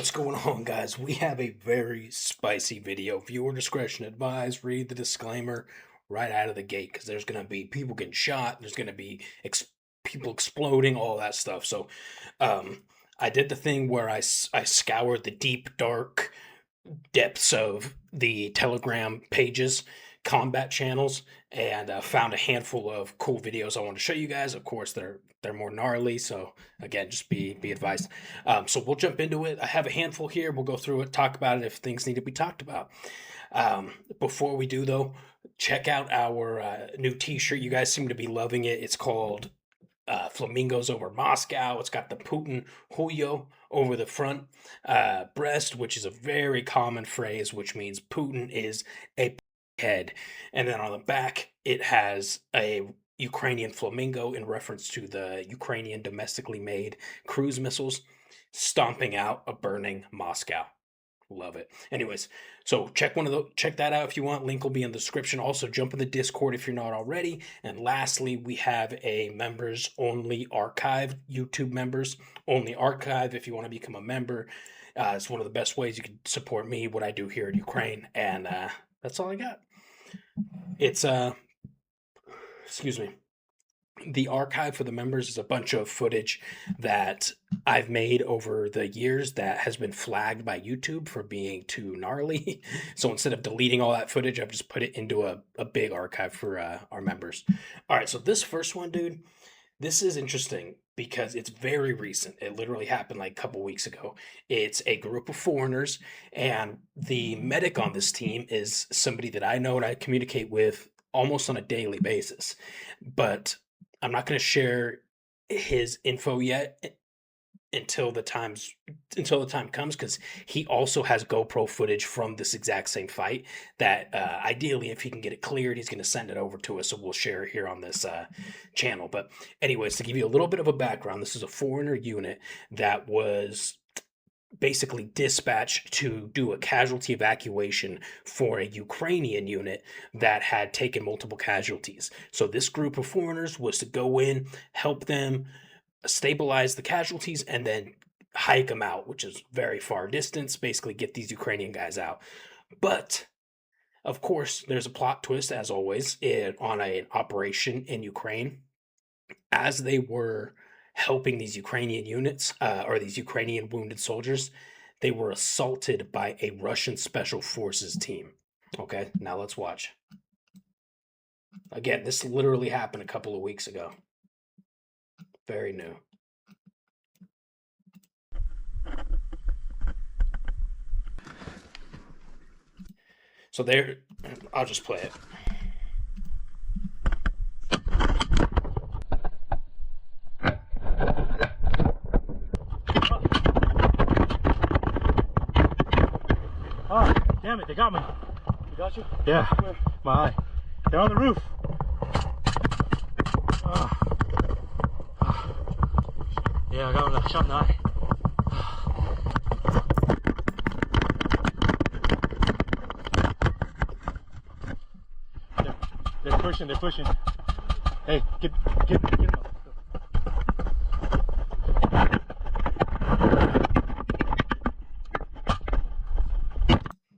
What's going on, guys? We have a very spicy video. Viewer discretion advised. Read the disclaimer right out of the gate because there's going to be people getting shot. There's going to be people exploding, all that stuff. So I did the thing where I scoured the deep, dark depths of the Telegram pages, combat channels, and found a handful of cool videos I want to show you guys. Of course, they're more gnarly, so again, just be advised. So we'll jump into it. I have a handful here. We'll go through it, talk about it if things need to be talked about. Before we do, though, check out our new T-shirt. You guys seem to be loving it. It's called Flamingos Over Moscow. It's got the Putin Huyo over the front breast, which is a very common phrase, which means Putin is a head. And then on the back, it has a Ukrainian flamingo in reference to the Ukrainian domestically made cruise missiles stomping out a burning Moscow. Love it. Anyways, so check that out if you want. Link will be in the description. Also, jump in the Discord if you're not already. And lastly, we have a members only archive, YouTube members only archive. If you want to become a member, it's one of the best ways you can support me, what I do here in Ukraine. And that's all I got. It's excuse me. The archive for the members is a bunch of footage that I've made over the years that has been flagged by YouTube for being too gnarly. So instead of deleting all that footage, I've just put it into a big archive for our members. All right, so this first one, dude, this is interesting because it's very recent. It literally happened like a couple weeks ago. It's a group of foreigners, and the medic on this team is somebody that I know and I communicate with almost on a daily basis. But I'm not going to share his info yet until the time comes, because he also has GoPro footage from this exact same fight that ideally, if he can get it cleared, he's going to send it over to us, so we'll share it here on this channel. But anyways, to give you a little bit of a background, this is a foreigner unit that was basically dispatched to do a casualty evacuation for a Ukrainian unit that had taken multiple casualties. So this group of foreigners was to go in, help them stabilize the casualties, and then hike them out, which is very far distance, basically get these Ukrainian guys out. But of course, there's a plot twist, as always, on an operation in Ukraine. As they were helping these Ukrainian units, or these Ukrainian wounded soldiers, they were assaulted by a Russian special forces team. Okay, now let's watch. Again, this literally happened a couple of weeks ago. Very new. So there, I'll just play it. Oh, damn it, they got me. They got you? Yeah. Where? My eye. They're on the roof. Oh. Oh. Yeah, I got one shot in the eye. They're pushing. Hey, get them up.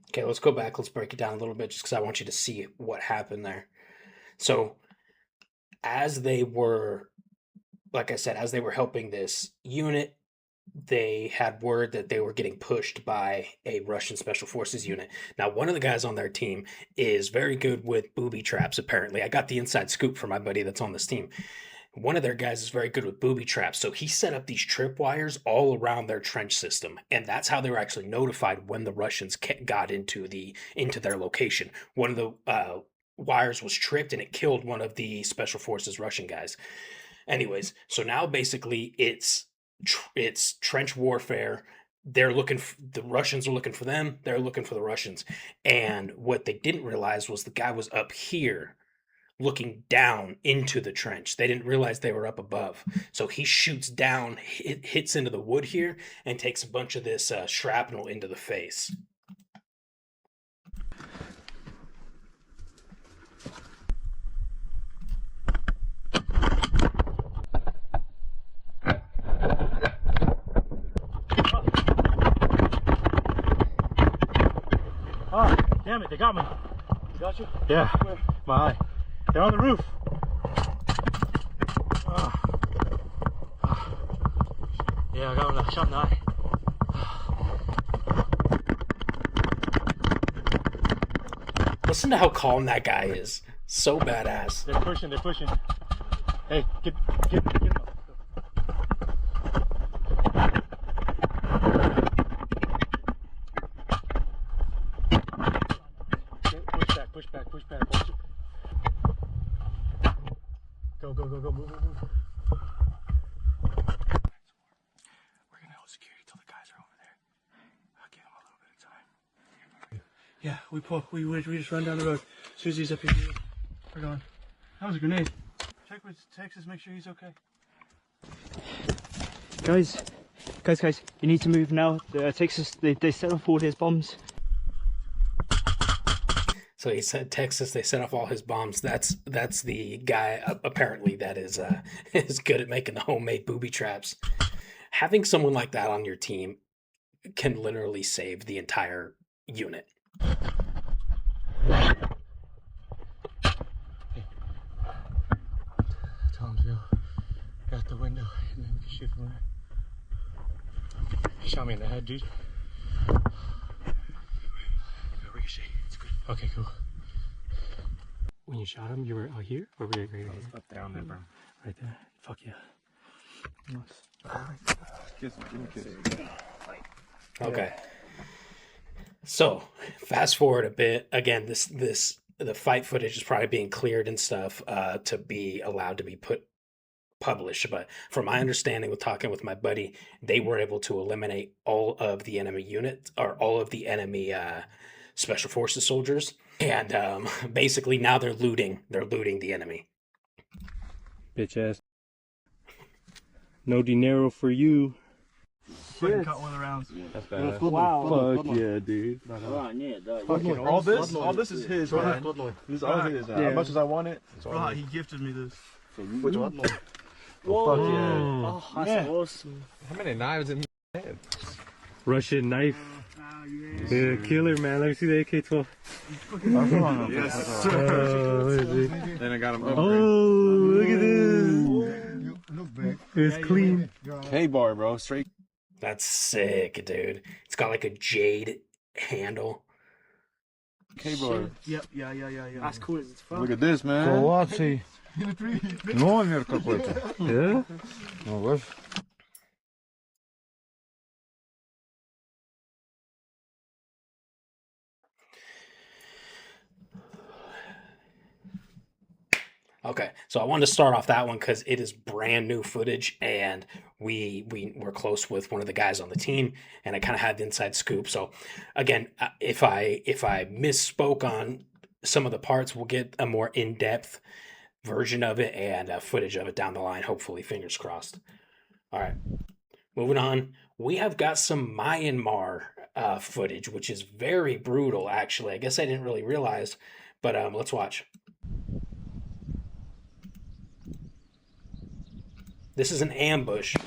Okay, let's go back. Let's break it down a little bit just because I want you to see what happened there. So as they were, like I said, as they were helping this unit, they had word that they were getting pushed by a Russian special forces unit. Now, one of the guys on their team is very good with booby traps, apparently. I got the inside scoop from my buddy that's on this team. One of their guys is very good with booby traps, so he set up these trip wires all around their trench system, and that's how they were actually notified when the Russians got into their location. One of the wires was tripped, and it killed one of the special forces Russian guys. Anyways, so now basically it's trench warfare. The Russians are looking for them, they're looking for the Russians, and what they didn't realize was the guy was up here looking down into the trench. They didn't realize they were up above. So he shoots down, hits into the wood here, and takes a bunch of this shrapnel into the face. Damn it, they got me. They got you? Yeah. Where? My eye. They're on the roof. Yeah, I got one shot in the eye. Listen to how calm that guy is. So badass. They're pushing, they're pushing. Hey, get him up. Push back. Watch it. Go, move. We're gonna hold security till the guys are over there. I'll give them a little bit of time. Yeah, we just run down the road. As soon as he's up here, we're going. That was a grenade. Check with Texas, make sure he's okay. Guys, you need to move now. Texas, they set off all his bombs. So he said Texas, they set off all his bombs. That's the guy apparently that is good at making the homemade booby traps. Having someone like that on your team can literally save the entire unit. Tomsville, got the window, and then we can shoot from there. He shot me in the head, dude. Ricochet, it's good. Okay, cool. When you shot him, you were out here, or were you right here? Up there on that, bro. Right there. Fuck yeah. Okay. So fast forward a bit. Again, the fight footage is probably being cleared and stuff to be allowed to be published. But from my understanding, with talking with my buddy, they were able to eliminate all of the enemy units or all of the enemy special forces soldiers, and basically now they're looting the enemy. Bitch ass. No dinero for you. Shit. Cut one of the rounds. That's bad. Wow. Fuck yeah, dude. All this is his, man. This is all his. As much as I want it, it's all his. He gifted me this. Which one? Whoa. Fuck yeah. Oh, that's awesome. How many knives in his head? Russian knife. Yeah, killer, man. Let me see the AK-12. Yes, sir. Then I got him upgraded. Oh, look at this. It's clean. K-bar, bro. Straight. That's sick, dude. It's got like a jade handle. K-bar. Yep, yeah. That's cool as fuck. Look at this, man. Кроваций. Номер какой-то. Yeah? Ну, вот. Okay, so I wanted to start off that one because it is brand new footage, and we were close with one of the guys on the team, and I kind of had the inside scoop. So, again, if I misspoke on some of the parts, we'll get a more in-depth version of it and footage of it down the line. Hopefully, fingers crossed. All right, moving on. We have got some Myanmar footage, which is very brutal. Actually, I guess I didn't really realize, but let's watch. This is an ambush.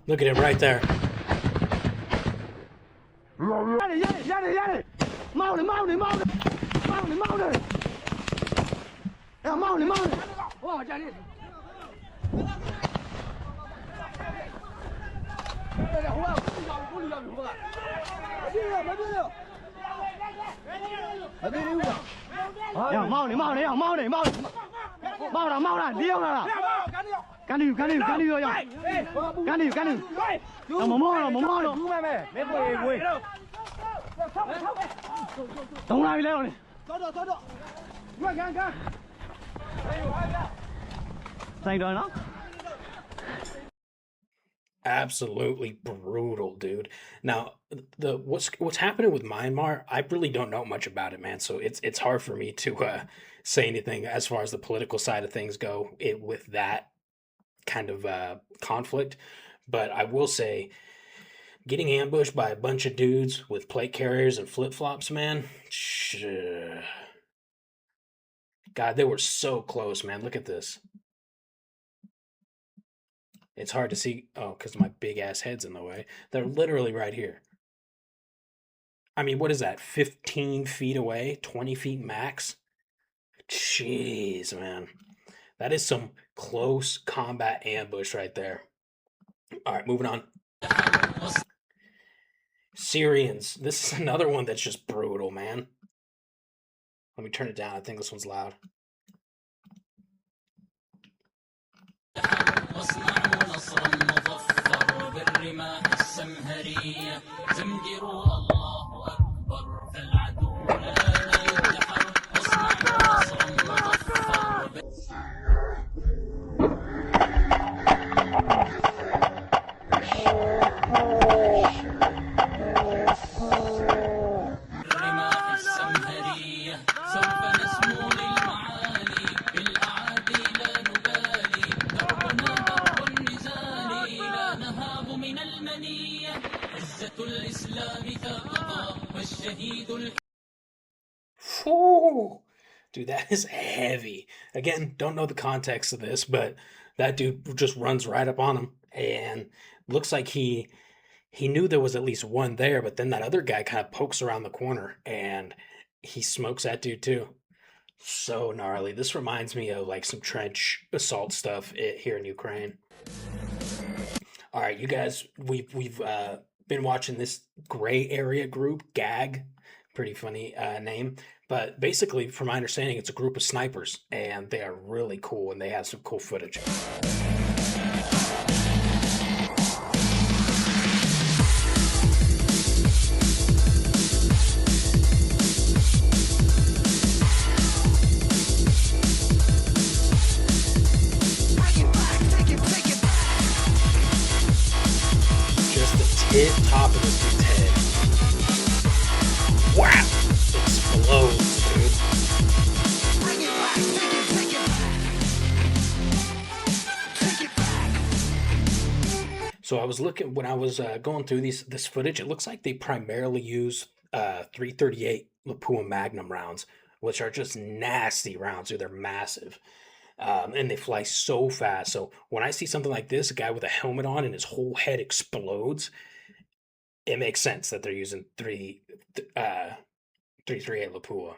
Look at him right there. 呀，冒你，溜了，赶紧要，赶紧，冒了，懂哪里来了？走，快看，再一段了。Absolutely brutal, dude. Now, the what's happening with Myanmar, I really don't know much about it, man. So it's hard for me to say anything as far as the political side of things go with that kind of conflict. But I will say, getting ambushed by a bunch of dudes with plate carriers and flip flops, man. God, they were so close, man. Look at this. It's hard to see. Oh, because my big ass head's in the way. They're literally right here. I mean, what is that? 15 feet away? 20 feet max? Jeez, man. That is some close combat ambush right there. All right, moving on. Syrians. This is another one that's just brutal, man. Let me turn it down. I think this one's loud. Whew. Dude, that is heavy. Again, don't know the context of this, but that dude just runs right up on him, and looks like he knew there was at least one there, but then that other guy kind of pokes around the corner and he smokes that dude too. So gnarly. This reminds me of like some trench assault stuff here in Ukraine. All right, you guys, we've been watching this gray area group, GAG, pretty funny name, but basically, from my understanding, it's a group of snipers, and they are really cool, and they have some cool footage. Hit top of this dude's head. Wow! Explodes, dude. Bring it back, take it back. So I was looking when I was going through this footage. It looks like they primarily use 338 Lapua Magnum rounds, which are just nasty rounds. Dude, they're massive. And they fly so fast. So when I see something like this, a guy with a helmet on and his whole head explodes, it makes sense that they're using 338 Lapua.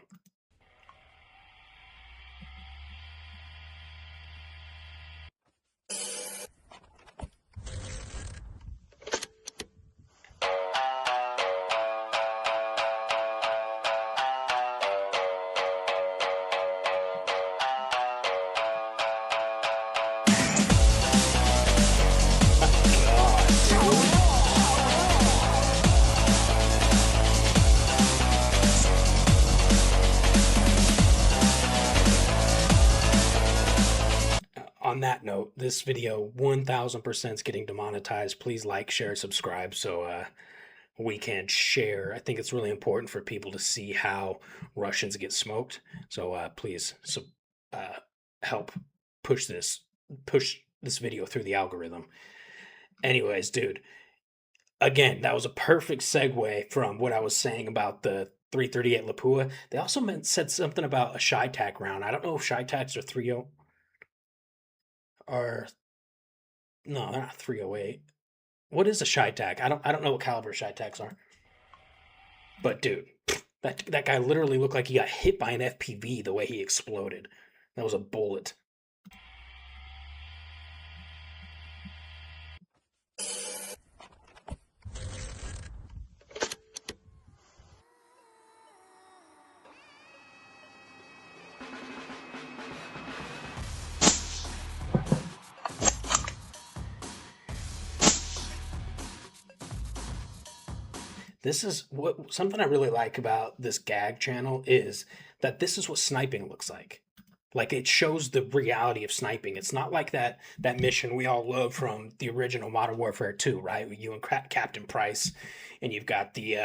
On that note, this video 1000% is getting demonetized. Please like, share, subscribe so we can share. I think it's really important for people to see how Russians get smoked. So please help push this video through the algorithm. Anyways, dude, again, that was a perfect segue from what I was saying about the 338 Lapua. They also said something about a shy tac round. I don't know if shy tacs are 30 or no, they're not 308. What is a shy tac? I don't know what caliber shy tacs are. But dude, that guy literally looked like he got hit by an FPV the way he exploded. That was a bullet. This is what something I really like about this gag channel is that this is what sniping looks like. Like it shows the reality of sniping. It's not like that mission we all love from the original Modern Warfare 2, right? With you and Captain Price, and you've got the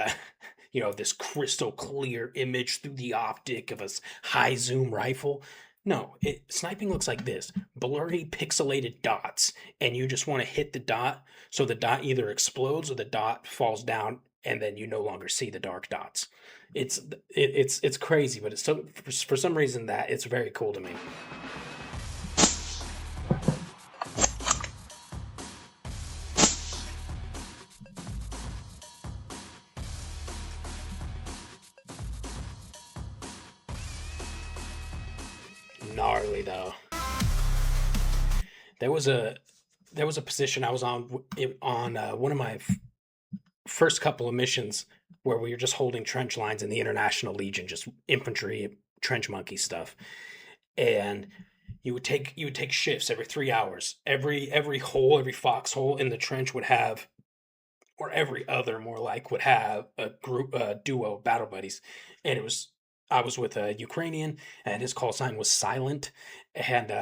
this crystal clear image through the optic of a high zoom rifle. No, sniping looks like this: blurry, pixelated dots, and you just want to hit the dot, so the dot either explodes or the dot falls down, and then you no longer see the dark dots. It's crazy, but it's so for some reason that it's very cool to me. Gnarly though. There was a position I was on one of my first couple of missions where we were just holding trench lines in the International Legion, just infantry trench monkey stuff, and you would take shifts every 3 hours. Every hole, every foxhole in the trench would have, or every other more like would have a group, duo battle buddies, and I was with a Ukrainian, and his call sign was Silent, and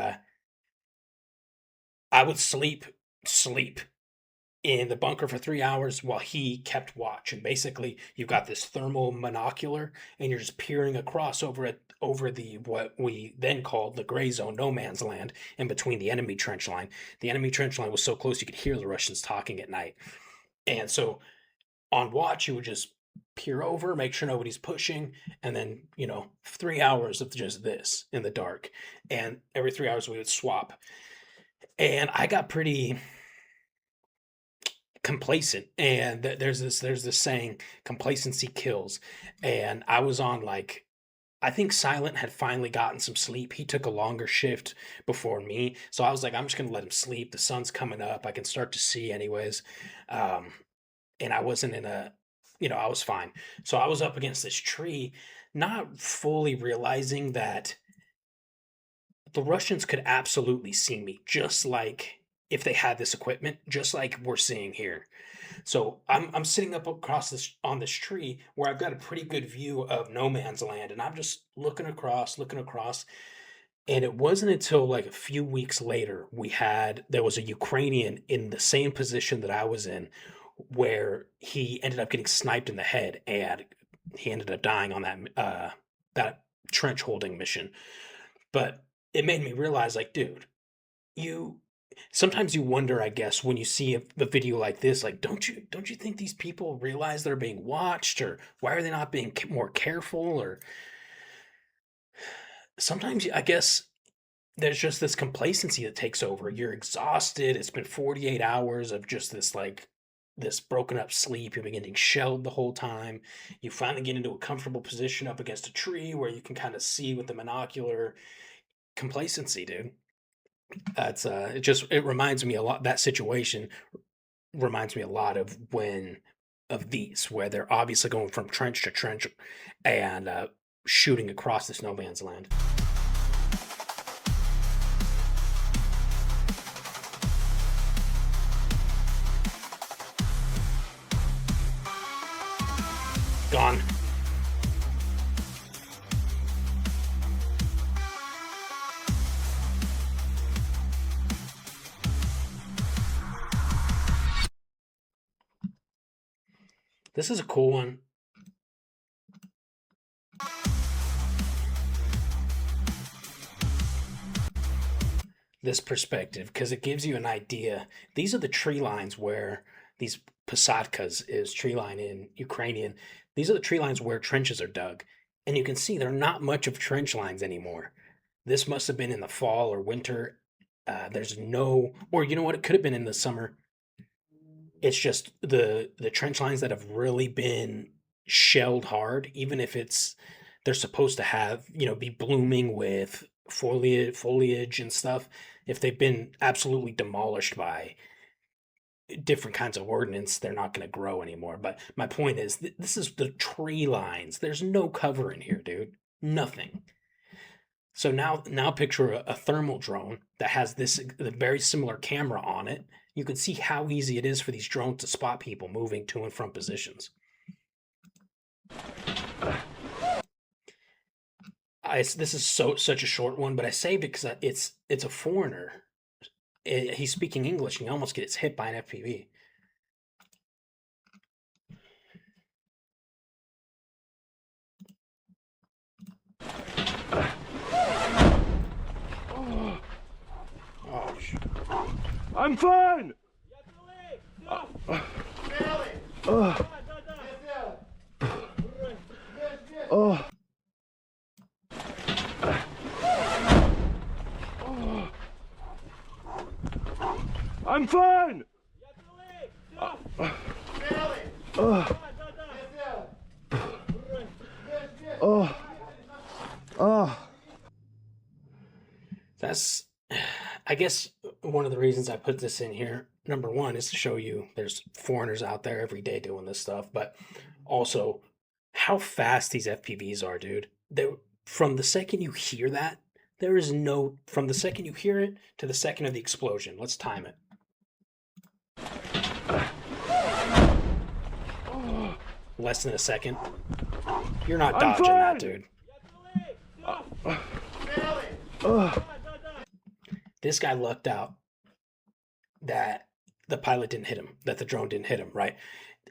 I would sleep in the bunker for 3 hours while he kept watch. And basically, you've got this thermal monocular, and you're just peering across over the what we then called the gray zone, no man's land, in between the enemy trench line. The enemy trench line was so close you could hear the Russians talking at night. And so on watch, you would just peer over, make sure nobody's pushing, and then 3 hours of just this in the dark. And every 3 hours we would swap. And I got pretty complacent, and there's this saying, complacency kills. And I was on, like, I think Silent had finally gotten some sleep. He took a longer shift before me, so I was like, I'm just gonna let him sleep. The sun's coming up, I can start to see anyways. And I wasn't in a, I was fine. So I was up against this tree, not fully realizing that the Russians could absolutely see me, just like if they had this equipment, just like we're seeing here. So I'm sitting up across this on this tree where I've got a pretty good view of no man's land, and I'm just looking across, and it wasn't until like a few weeks later there was a Ukrainian in the same position that I was in, where he ended up getting sniped in the head, and he ended up dying on that trench holding mission. But it made me realize, like, dude, sometimes you wonder, I guess, when you see a video like this, like, don't you think these people realize they're being watched, or why are they not being more careful? Or sometimes I guess there's just this complacency that takes over. You're exhausted. It's been 48 hours of just this broken up sleep. You've been getting shelled the whole time. You finally get into a comfortable position up against a tree where you can kind of see with the monocular. Complacency, dude. It reminds me a lot. That situation reminds me a lot of these, where they're obviously going from trench to trench and shooting across this no man's land. Gone. This is a cool one. This perspective, because it gives you an idea. These are the tree lines where these posадkas is tree line in Ukrainian. These are the tree lines where trenches are dug. And you can see they're not much of trench lines anymore. This must have been in the fall or winter. There's no, or you know what? It could have been in the summer. It's just the trench lines that have really been shelled hard, even if they're supposed to have, be blooming with foliage and stuff. If they've been absolutely demolished by different kinds of ordnance, they're not going to grow anymore. But my point is, this is the tree lines. There's no cover in here, dude. Nothing. So now picture a thermal drone that has a very similar camera on it. You can see how easy it is for these drones to spot people moving to and from positions. this is such a short one, but I saved it because it's a foreigner. He's speaking English and he almost gets hit by an FPV. Oh, shit. I'm fine. I'm fine. That's, I guess, one of the reasons I put this in here. Number one is to show you there's foreigners out there every day doing this stuff, but also how fast these FPVs are, dude. From the second you hear that, there is no, from the second you hear it to the second of the explosion. Let's time it. Less than a second. You're not dodging that, dude. This guy lucked out that the pilot didn't hit him, that the drone didn't hit him, right?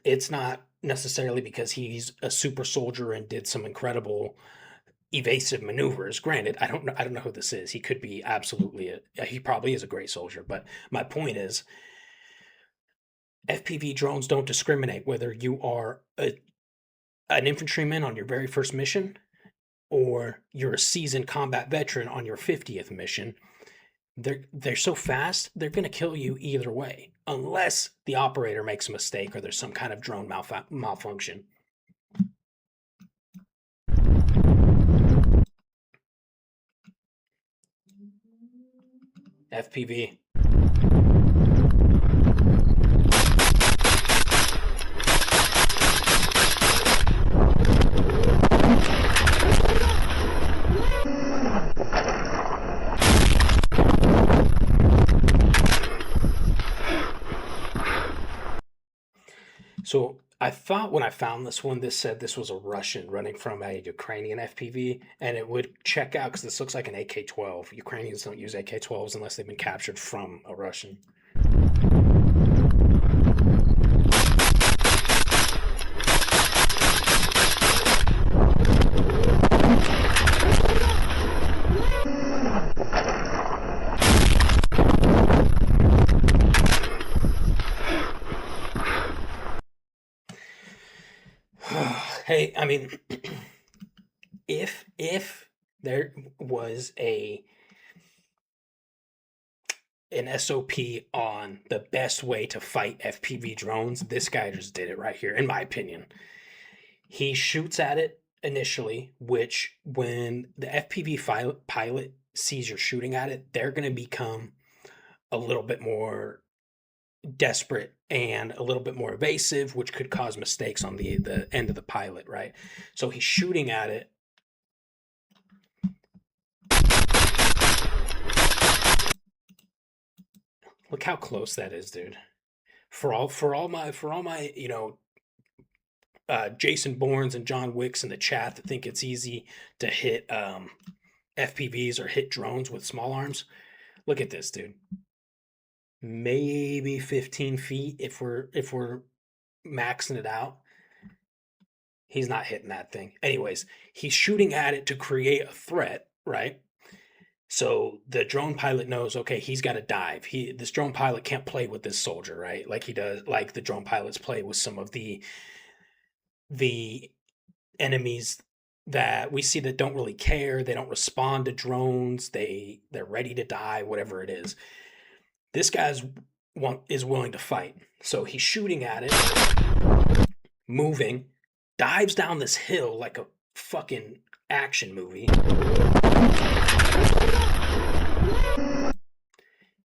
It's not necessarily because he's a super soldier and did some incredible evasive maneuvers. Granted, I don't know who this is. He could be absolutely he probably is a great soldier, but my point is FPV drones don't discriminate whether you are an infantryman on your very first mission or you're a seasoned combat veteran on your 50th mission. They're so fast, they're going to kill you either way, unless the operator makes a mistake or there's some kind of drone malfunction. FPV. So I thought when I found this one, this said this was a Russian running from a Ukrainian FPV, and it would check out because this looks like an AK-12. Ukrainians don't use AK-12s unless they've been captured from a Russian. Hey, I mean, if there was an SOP on the best way to fight FPV drones, this guy just did it right here, in my opinion. He shoots at it initially, which when the FPV pilot sees you're shooting at it, they're going to become a little bit more desperate and a little bit more evasive, which could cause mistakes on the end of the pilot, right? So he's shooting at it. Look how close that is, dude. For all my Jason Bournes and John Wicks in the chat that think it's easy to hit FPVs or hit drones with small arms, look at this, dude. Maybe 15 feet if we're maxing it out. He's not hitting that thing. Anyways, he's shooting at it to create a threat, right? So the drone pilot knows, okay, he's got to dive. This drone pilot can't play with this soldier, right? Like he does, like the drone pilots play with some of the enemies that we see that don't really care. They don't respond to drones. They're ready to die, whatever it is. This guy is willing to fight. So he's shooting at it, moving, dives down this hill like a fucking action movie.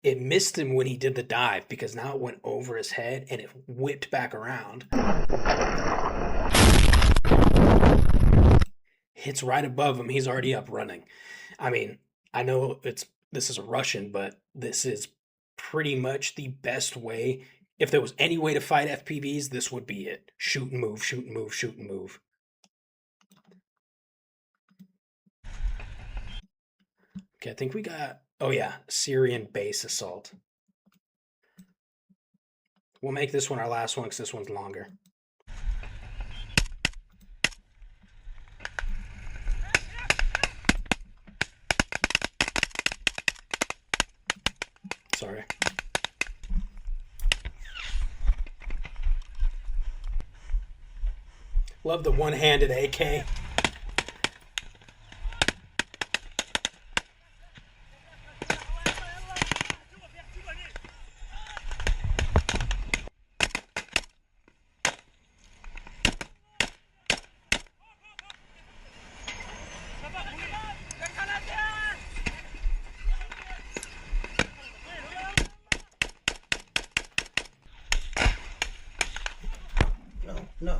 It missed him when he did the dive because now it went over his head and it whipped back around. Hits right above him. He's already up running. I mean, I know this is a Russian, but this is pretty much the best way. If there was any way to fight FPVs, this would be it. Shoot and move, shoot and move, shoot and move. Okay, I think we got, oh yeah, Syrian base assault. We'll make this one our last one because this one's longer. Sorry. Love the one-handed AK. No.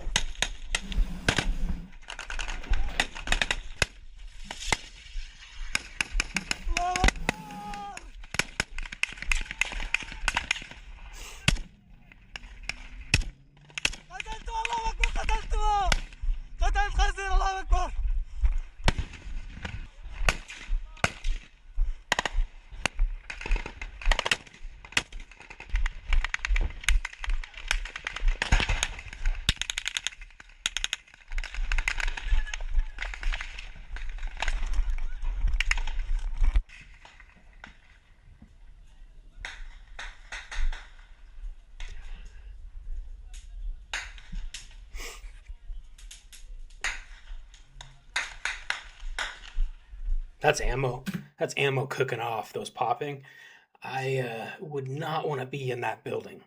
That's ammo. That's ammo cooking off, those popping. I would not want to be in that building,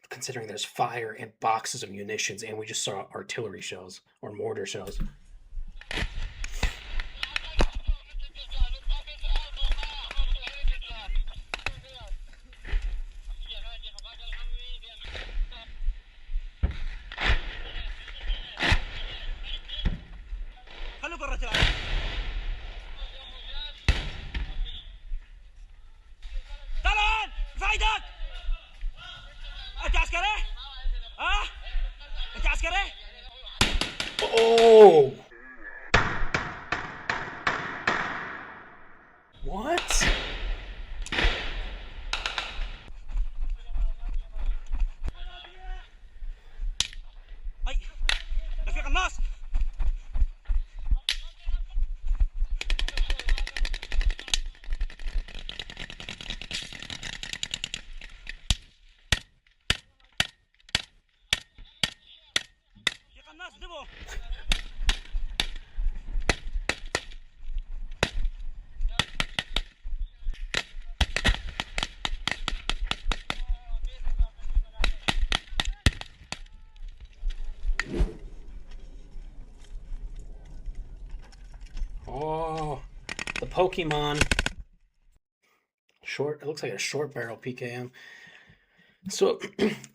considering there's fire and boxes of munitions, and we just saw artillery shells or mortar shells. Oh! What? Oh, the Pokemon. Short, it looks like a short barrel PKM. So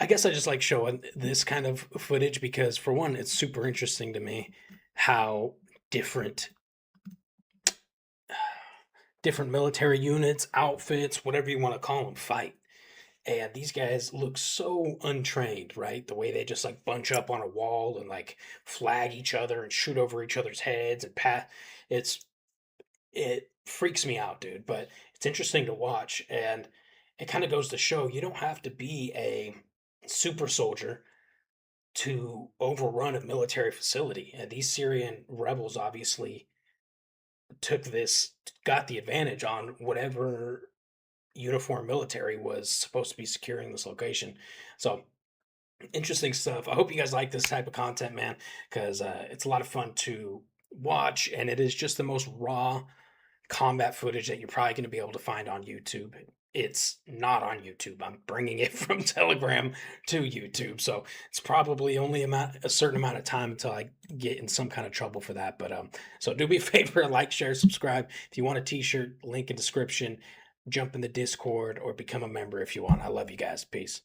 I guess I just like showing this kind of footage because, for one, it's super interesting to me how different military units, outfits, whatever you want to call them, fight. And these guys look so untrained, right? The way they just like bunch up on a wall and like flag each other and shoot over each other's heads and it freaks me out, dude. But it's interesting to watch, and it kind of goes to show you don't have to be a super soldier to overrun a military facility. And these Syrian rebels obviously got the advantage on whatever uniform military was supposed to be securing this location. So interesting stuff. I hope you guys like this type of content, man, because it's a lot of fun to watch, and it is just the most raw combat footage that you're probably going to be able to find on YouTube. It's not on YouTube. I'm bringing it from Telegram to YouTube, so it's probably only a certain amount of time until I get in some kind of trouble for that. But so do me a favor, like, share, subscribe. If you want a T-shirt, link in description. Jump in the Discord or become a member if you want. I love you guys. Peace.